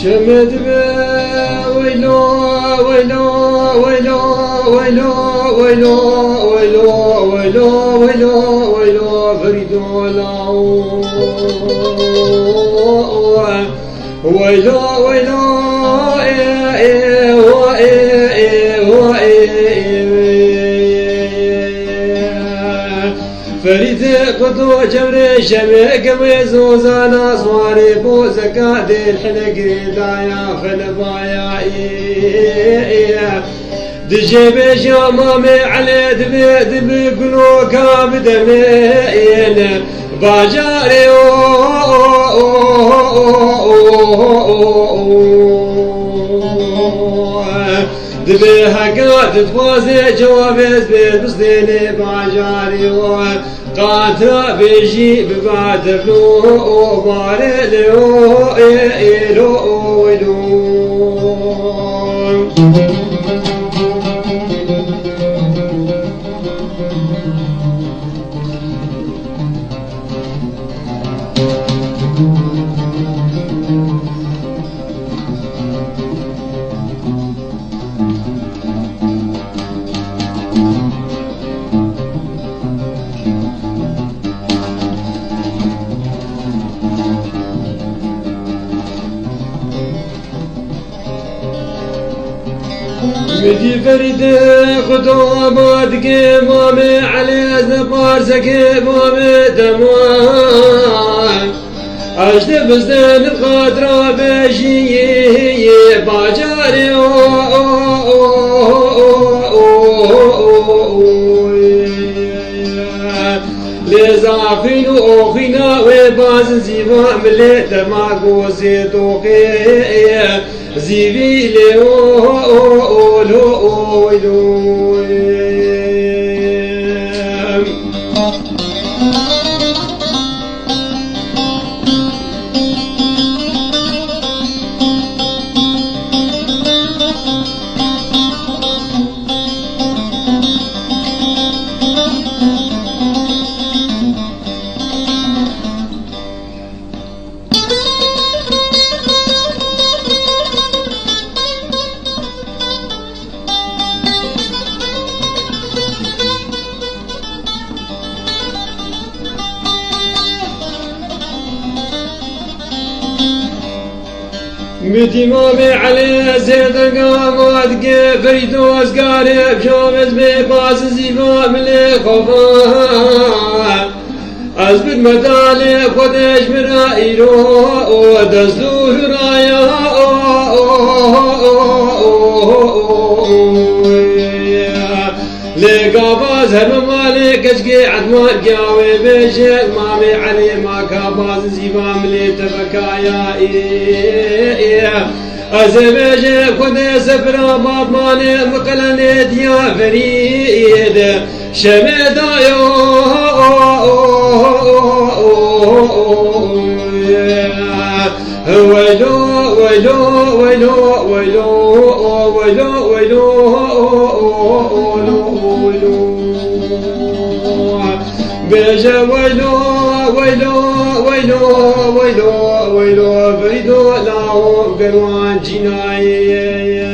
شمد ويلو ويلو ويلو ويلو ويلو ويلو ويلو ويلو ويلو فريد ولاو ويلو ويلو فريد قدو جمري شمي قميز وزانا صواري بو زكاة الحلق دايا خلبايا دجي بجامامي علي دبي قلوكا بدمين باجاري دبي حقات تفوزي جوابز بيبصديني باجاري قاتل بيجي ببعد لو باري لو إلو مدي فريد خدو بادك مامي علي زبارسك مامي تمام أجد بزدن الخاطرة بجي باجاري لزافين وخينا وباز زيما مليت ماغوزي توقي زيبي لو مدي مامي علي زيد قامات فريد واسقاري بشومز بباس زيفا ملي خفا أزبد مدالي خدش مرائيرو ودزدور رايا لقاباز هرم مالك اشقي عدمان قاوي بيشك مامي علي ما كاباز زيفا ملي تفكايا أزبيجك ودي سفرا بابماني مقلني يا فريد شميدا ويلو ويلو ويلو ويلو ويلو ويلو بيجا ويلو ويلو ويلو ويلو ويلو فريدو لاو قروان جناية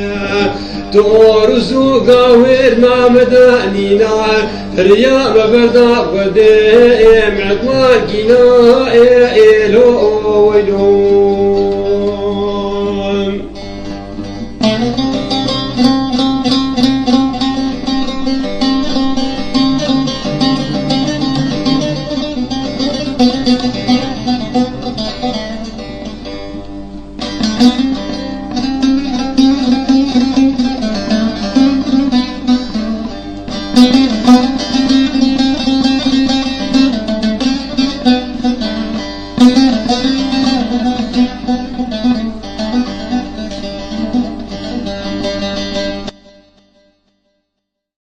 تورزو قاوير ما مدانينا ريا مبردا ودي معقوان جنا إلو ويلو Thank you.